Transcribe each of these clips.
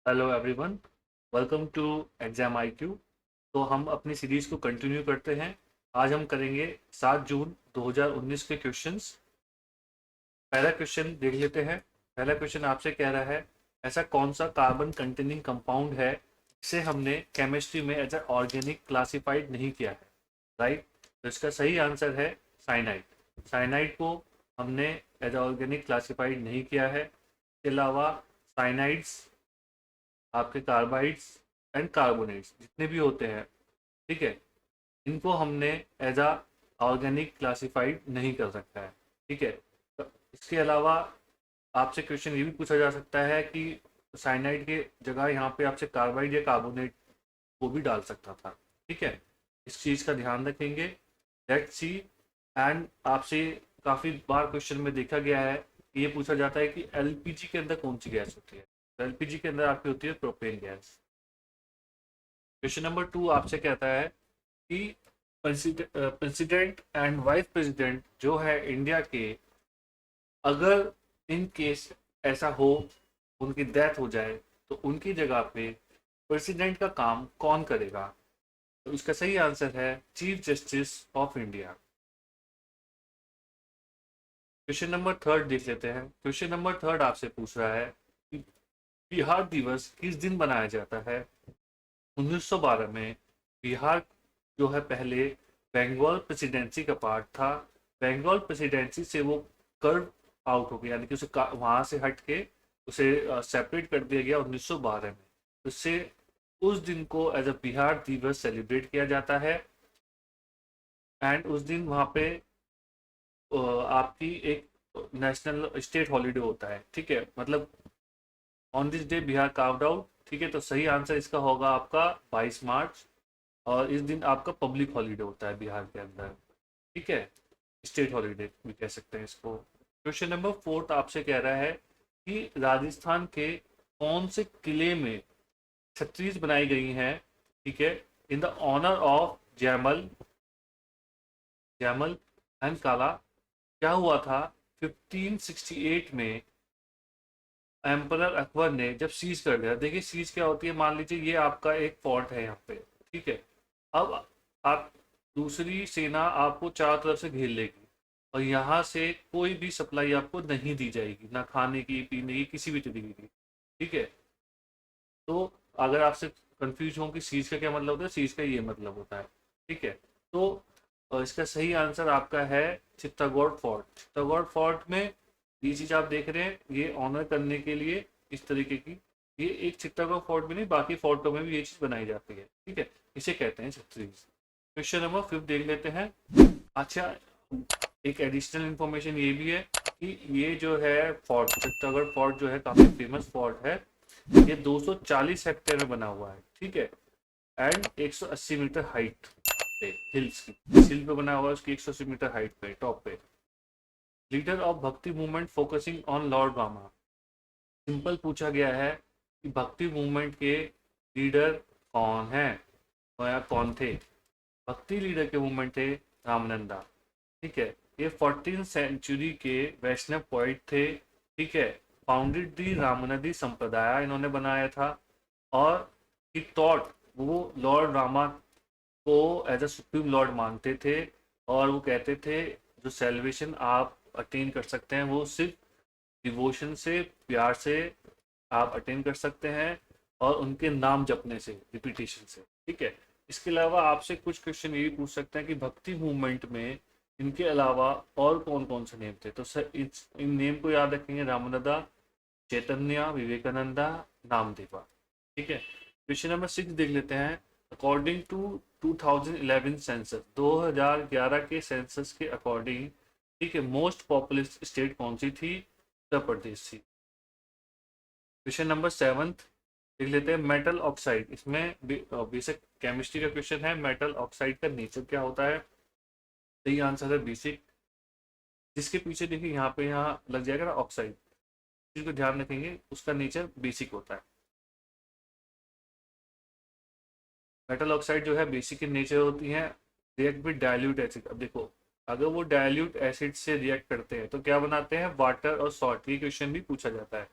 Hello everyone, welcome to exam IQ। तो हम अपनी सीरीज को कंटिन्यू करते हैं। आज हम करेंगे 7 जून 2019 के क्वेश्चंस। पहला क्वेश्चन देख लेते हैं। पहला क्वेश्चन आपसे कह रहा है, ऐसा कौन सा कार्बन कंटेनिंग कंपाउंड है जिसे हमने केमिस्ट्री में एज ए ऑर्गेनिक क्लासिफाइड नहीं किया है। राइट। तो इसका सही आंसर है साइनाइड। साइनाइड को हमने एज ऑर्गेनिक क्लासिफाइड नहीं किया है। इसके अलावा साइनाइड्स, आपके कार्बाइड्स एंड कार्बोनेट्स जितने भी होते हैं, ठीक है, इनको हमने एज आ ऑर्गेनिक क्लासिफाइड नहीं कर सकता है। ठीक है। तो इसके अलावा आपसे क्वेश्चन ये भी पूछा जा सकता है कि साइनाइड के जगह यहाँ पे आपसे कार्बाइड या कार्बोनेट को भी डाल सकता था। ठीक है, इस चीज़ का ध्यान रखेंगे। Let's see. एंड आपसे काफ़ी बार क्वेश्चन में देखा गया है कि ये पूछा जाता है कि एलपीजी के अंदर कौन सी गैस होती है। तो एलपीजी के अंदर आपकी होती है प्रोपेन गैस। क्वेश्चन नंबर 2 आपसे कहता है कि प्रेसिडेंट एंड वाइस प्रेसिडेंट जो है इंडिया के, अगर इन केस ऐसा हो, उनकी डेथ हो जाए, तो उनकी जगह पे प्रेसिडेंट का काम कौन करेगा। तो इसका सही आंसर है chief justice of India. Question number 3 देख लेते हैं। क्वेश्चन नंबर 3 आपसे पूछ रहा है कि बिहार दिवस किस दिन मनाया जाता है। 1912 में बिहार जो है पहले बंगाल प्रेसिडेंसी का पार्ट था। बंगाल प्रेसिडेंसी से वो कर्व आउट हो गया, यानी कि उसे वहां से हट के उसे सेपरेट कर दिया गया 1912 में। उससे उस दिन को एज अ बिहार दिवस सेलिब्रेट किया जाता है। एंड उस दिन वहाँ पे आपकी एक नेशनल स्टेट हॉलीडे होता है। ठीक है, मतलब on this day Bihar carved out. ठीक है, तो सही आंसर इसका होगा आपका 22 मार्च। और इस दिन आपका पब्लिक हॉलीडे होता है बिहार के अंदर। ठीक है, स्टेट हॉलीडे भी कह सकते हैं इसको। क्वेश्चन नंबर 4 आपसे कह रहा है कि राजस्थान के कौन से किले में छत्रीस बनाई गई हैं, ठीक है, in the honour of Jaimal, Jaimal and Kala. क्या हुआ था 1568 में, एम्परर अकबर ने जब सीज कर दिया। देखिए सीज क्या होती है, मान लीजिए ये आपका एक फोर्ट है यहाँ पे। ठीक है, अब आप दूसरी सेना आपको चारों तरफ से घेर लेगी और यहाँ से कोई भी सप्लाई आपको नहीं दी जाएगी, ना खाने की पीने की किसी भी तरीके की। ठीक है, तो अगर आपसे कंफ्यूज हो कि सीज का क्या मतलब होता है, सीज का ये मतलब होता है। ठीक है, तो इसका सही आंसर आपका है चित्तौड़गढ़ फोर्ट। चित्तौड़गढ़ फोर्ट में ये चीज आप देख रहे हैं, ये ऑनर करने के लिए इस तरीके की, ये एक चित्तौड़गढ़ फोर्ट में नहीं, बाकी फोर्टों में भी ये चीज बनाई जाती है। ठीक है, इसे कहते हैं छत्रीस। क्वेश्चन नंबर 5 देख लेते हैं। अच्छा, एक एडिशनल इंफॉर्मेशन ये भी है कि ये जो है फोर्ट, चित्तौड़गढ़ फोर्ट जो है काफी फेमस फोर्ट है। ये 240 हेक्टेयर में बना हुआ है। ठीक है, एंड 180 मीटर हाइट पे, हिल्स की, जिस हिल पे बना हुआ है उसकी 180 मीटर हाइट पे, टॉप पे। लीडर ऑफ भक्ति movement focusing on Lord Rama. Simple पूछा गया है कि भक्ति मूवमेंट के लीडर कौन है, तो या कौन थे। भक्ति लीडर के मूवमेंट थे रामनंदा। ठीक है, ये 14th सेंचुरी के वैष्णव पोइट थे। ठीक है, फाउंडेड दी रामनदी संप्रदाय इन्होंने बनाया था। और ही थॉट, वो लॉर्ड रामा को एज अ सुप्रीम लॉर्ड मानते थे। और वो कहते थे जो सेल्वेशन आप अटेन कर सकते हैं वो सिर्फ डिवोशन से, प्यार से आप अटेन कर सकते हैं, और उनके नाम जपने से, रिपीटेशन से। ठीक है, इसके अलावा आपसे कुछ क्वेश्चन ये भी पूछ सकते हैं कि भक्ति मूवमेंट में इनके अलावा और कौन कौन से नेम थे। तो सर इन नेम को याद रखेंगे, रामानंदा, चैतन्य, विवेकानंदा, नामदेवा। ठीक है, क्वेश्चन नंबर 6 देख लेते हैं। अकॉर्डिंग टू 2011 सेंसस, 2011 के सेंसस के अकॉर्डिंग, ठीक है, मोस्ट पॉपुलस स्टेट कौन सी थी। उत्तर प्रदेश थी। क्वेश्चन नंबर 7 देख लेते हैं। मेटल ऑक्साइड, इसमें बेसिक केमिस्ट्री का क्वेश्चन है। मेटल ऑक्साइड का नेचर क्या होता है। सही आंसर है बेसिक। जिसके पीछे देखिए यहाँ पे, यहाँ लग जाएगा ना ऑक्साइड, जिसको ध्यान रखेंगे उसका नेचर बेसिक होता है। मेटल ऑक्साइड जो है बेसिक इन नेचर होती हैं। React with dilute acid. अब देखो, अगर वो डाइल्यूट एसिड से रिएक्ट करते हैं तो क्या बनाते हैं, वाटर और सॉल्ट। ये क्वेश्चन भी पूछा जाता है।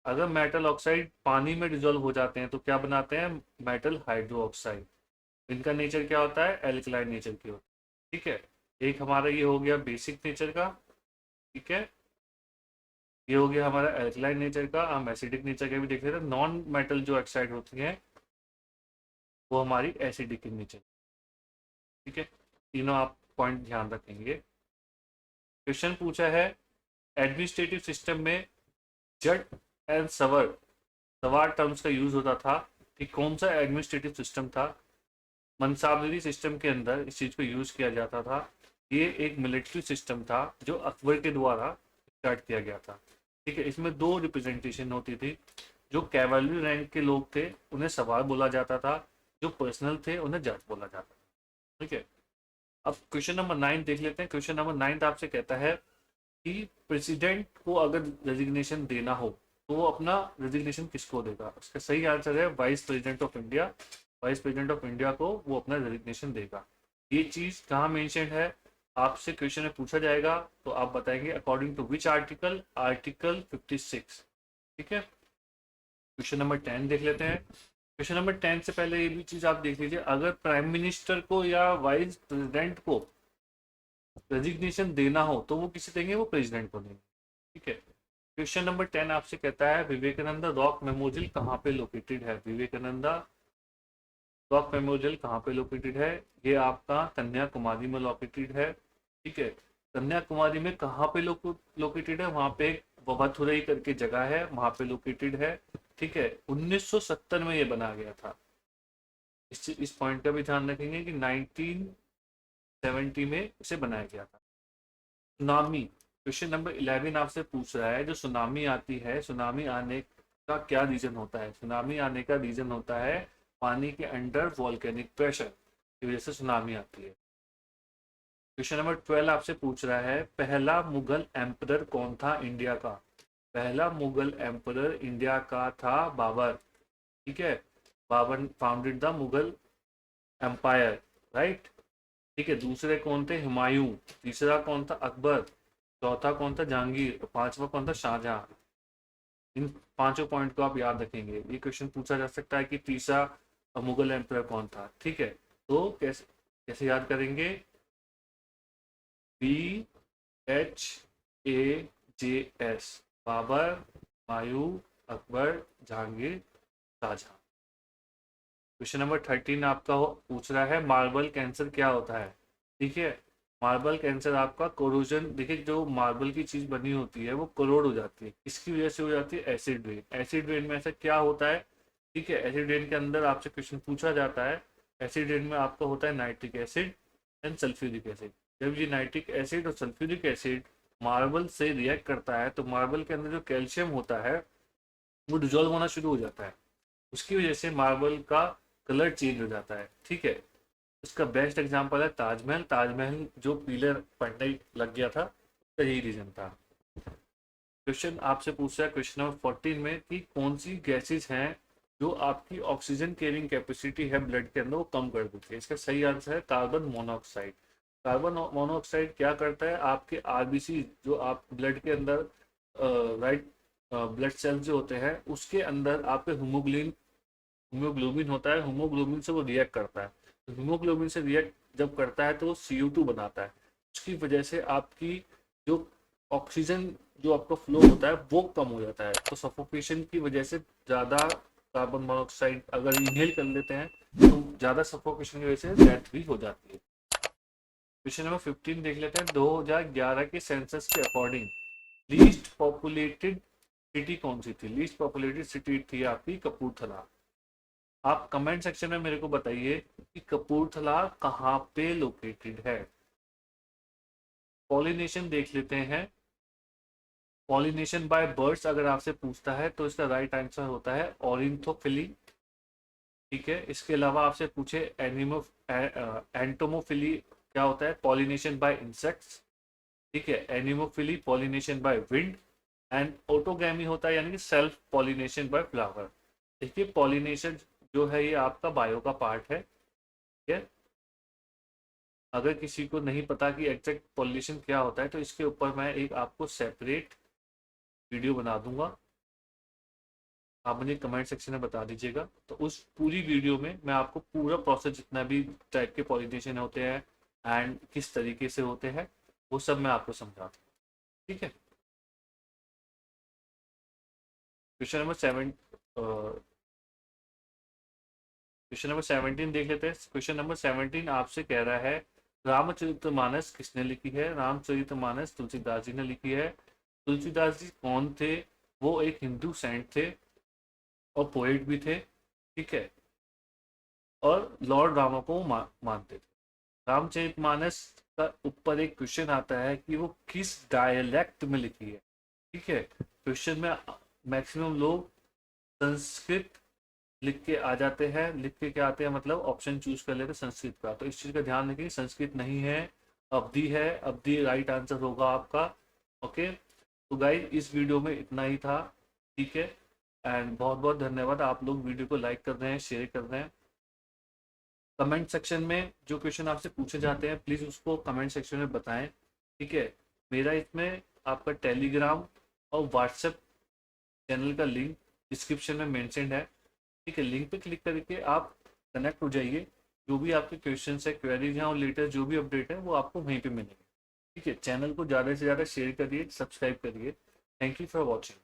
अगर मेटल ऑक्साइड पानी में डिजोल्व हो जाते हैं तो क्या बनाते हैं, मेटल हाइड्रो ऑक्साइड। इनका नेचर क्या होता है, एल्कलाइन नेचर की होता है। ठीक है, एक हमारा ये हो गया बेसिक नेचर का। ठीक है, ये हो गया हमारा एल्कलाइन नेचर का। हम एसिडिक नेचर का भी देख रहे थे। नॉन मेटल जो ऑक्साइड होती हैं वो हमारी एसिडिक नेचर। ठीक है, तीनों आप पॉइंट ध्यान रखेंगे। क्वेश्चन पूछा है एडमिनिस्ट्रेटिव सिस्टम में जट एंड सवर, सवार टर्म्स का यूज होता था कि कौन सा एडमिनिस्ट्रेटिव सिस्टम था। मनसाबरी सिस्टम के अंदर इस चीज को यूज किया जाता था। ये एक मिलिट्री सिस्टम था जो अकबर के द्वारा स्टार्ट किया गया था। ठीक है, इसमें दो रिप्रेजेंटेशन होती थी। जो कैवलरी रैंक के लोग थे उन्हें सवार बोला जाता था, जो पर्सनल थे उन्हें जट बोला जाता था। ठीक है, अब क्वेश्चन नंबर 9 देख लेते हैं। क्वेश्चन नंबर 9 आपसे कहता है कि प्रेसिडेंट को अगर रेजिग्नेशन देना हो तो वो अपना रेजिग्नेशन किसको देगा। इसका सही आंसर है vice president of India. Vice president of India को वो अपना रेजिग्नेशन देगा। ये चीज कहाँ मेंशन है, आपसे क्वेश्चन में पूछा जाएगा तो आप बताएंगे according to which article, article 56। ठीक है, क्वेश्चन नंबर 10 देख लेते हैं। क्वेश्चन नंबर 10 से पहले ये भी चीज आप देख लीजिए, अगर प्राइम मिनिस्टर को या वाइस प्रेसिडेंट को रेजिग्नेशन देना हो तो वो किसे देंगे, वो प्रेसिडेंट को देंगे। ठीक है, क्वेश्चन नंबर 10 आपसे कहता है विवेकानंद रॉक मेमोरियल कहाँ पे लोकेटेड है। विवेकानंदा रॉक मेमोरियल कहाँ पे लोकेटेड है, ये आपका कन्याकुमारी में लोकेटेड है। ठीक है, कन्याकुमारी में कहाँ पे लोकेटेड है, वहां पे एक ववथुरई करके जगह है, वहां पे लोकेटेड है। ठीक है, 1970 में ये बना गया था। इस पॉइंट का भी ध्यान रखेंगे कि 1970 में इसे बनाया गया था। सुनामी, क्वेश्चन नंबर 11 आपसे पूछ रहा है जो सुनामी आती है, सुनामी आने का क्या रीजन होता है। सुनामी आने का रीजन होता है पानी के अंडर वॉल्केनिक प्रेशर की वजह से सुनामी आती है। क्वेश्चन नंबर 12 आपसे पूछ रहा है पहला मुगल एम्परर कौन था इंडिया का। पहला मुगल एम्परर इंडिया का था बाबर। ठीक है, Babur founded the Mughal empire, right. ठीक है, दूसरे कौन थे, हुमायूं। तीसरा कौन था, अकबर। चौथा कौन था, जहांगीर। पांचवा कौन था, शाहजहां। इन पांचों पॉइंट को आप याद रखेंगे। ये क्वेश्चन पूछा जा सकता है कि तीसरा मुगल एम्पायर कौन था। ठीक है, तो कैसे कैसे याद करेंगे, B H A J S, Babur, Humayun, Akbar, Jahangir, Shahjahan. Question number 13 आपका पूछ रहा है मार्बल कैंसर क्या होता है। ठीक है, मार्बल कैंसर आपका कोरोजन, देखिए जो मार्बल की चीज बनी होती है वो करोड हो जाती है, इसकी वजह से हो जाती है एसिड रेन। एसिड रेन में ऐसा क्या होता है, ठीक है, एसिड रेन के अंदर आपसे क्वेश्चन पूछा जाता है। एसिड रेन में आपका होता है nitric acid and sulphuric acid. जब ये नाइट्रिक एसिड और सल्फ्यूरिक एसिड मार्बल से रिएक्ट करता है तो मार्बल के अंदर जो कैल्शियम होता है वो डिजोल्व होना शुरू हो जाता है। उसकी वजह से मार्बल का कलर चेंज हो जाता है। ठीक है, इसका बेस्ट एग्जांपल है ताजमहल। ताजमहल जो पीले पड़ने लग गया था उसका यही रीजन था। क्वेश्चन आपसे पूछ रहा है क्वेश्चन नंबर 14 में कि कौन सी गैसेज हैं जो आपकी ऑक्सीजन कैरिंग कैपेसिटी है ब्लड के अंदर वो कम कर देती है। इसका सही आंसर है कार्बन मोनोऑक्साइड। कार्बन मोनोऑक्साइड क्या करता है, आपके आरबीसी जो आप ब्लड के अंदर राइट ब्लड सेल्स जो होते हैं उसके अंदर आपके हीमोग्लोबिन होता है, हीमोग्लोबिन से वो रिएक्ट करता है। तो हीमोग्लोबिन से रिएक्ट जब करता है तो वो CO2 बनाता है। उसकी वजह से आपकी जो ऑक्सीजन जो आपका फ्लो होता है वो कम हो जाता है। तो सफोकेशन की वजह से ज़्यादा कार्बन मोनोऑक्साइड अगर इनहेल कर लेते हैं तो ज़्यादा सफोकेशन की वजह से डेथ भी हो जाती है। क्वेश्चन नंबर 15 देख लेते हैं। 2011 के सेंसस के अकॉर्डिंग लीस्ट पॉपुलेटेड सिटी कौन सी थी। लीस्ट पॉपुलेटेड सिटी थी आपकी कपूरथला। आप कमेंट सेक्शन में मेरे को बताइए कि कपूरथला कहाँ पे लोकेटेड है। पॉलिनेशन देख लेते हैं। पॉलिनेशन बाय बर्ड्स अगर आपसे पूछता है तो इसका राइट आंसर होता है ऑरिंथोफिली। ठीक है, इसके अलावा आपसे पूछे एनिमो एंटोमोफिली क्या होता है, पॉलिनेशन बाय इंसेक्ट्स। ठीक है, anemophily pollination by wind and autogamy होता है यानी कि सेल्फ पॉलिनेशन बाय फ्लावर। देखिए पॉलिनेशन जो है ये आपका बायो का पार्ट है। ठीक है, अगर किसी को नहीं पता कि एग्जैक्ट पॉलिनेशन क्या होता है तो इसके ऊपर मैं एक आपको सेपरेट वीडियो बना दूंगा। आप मुझे कमेंट सेक्शन में बता दीजिएगा। तो उस पूरी वीडियो में मैं आपको पूरा प्रोसेस, जितना भी टाइप के पॉलिनेशन होते हैं एंड किस तरीके से होते हैं, वो सब मैं आपको समझाता हूँ। ठीक है। क्वेश्चन नंबर 17 देख लेते हैं। क्वेश्चन नंबर 17 आपसे कह रहा है, रामचरितमानस किसने लिखी है? रामचरितमानस तुलसीदास जी ने लिखी है। तुलसीदास जी कौन थे? वो एक हिंदू सेंट थे और पोएट भी थे। ठीक है। और लॉर्ड रामा को वो मानते थे। रामचरितमानस का ऊपर एक क्वेश्चन आता है कि वो किस डायलेक्ट में लिखी है। ठीक है। क्वेश्चन में मैक्सिमम लोग संस्कृत लिख के आ जाते हैं, लिख के क्या आते हैं, मतलब ऑप्शन चूज कर लेते हैं संस्कृत का। तो इस चीज का ध्यान रखिए, संस्कृत नहीं है, अवधि है। अवधि राइट आंसर होगा आपका। ओके। तो गाइस इस वीडियो में इतना ही था। ठीक है। एंड बहुत बहुत धन्यवाद, आप लोग वीडियो को लाइक कर रहे हैं, शेयर कर रहे हैं। कमेंट सेक्शन में जो क्वेश्चन आपसे पूछे जाते हैं प्लीज़ उसको कमेंट सेक्शन में बताएं। ठीक है। मेरा इसमें आपका टेलीग्राम और व्हाट्सएप चैनल का लिंक डिस्क्रिप्शन में मेंशन्ड है। ठीक है। लिंक पे क्लिक करके आप कनेक्ट हो जाइए। जो भी आपके क्वेश्चन है, क्वेरीज हैं और लेटेस्ट जो भी अपडेट है वो आपको वहीं पे मिलेंगे। ठीक है। चैनल को ज़्यादा से ज़्यादा शेयर करिए, सब्सक्राइब करिए। Thank you for watching.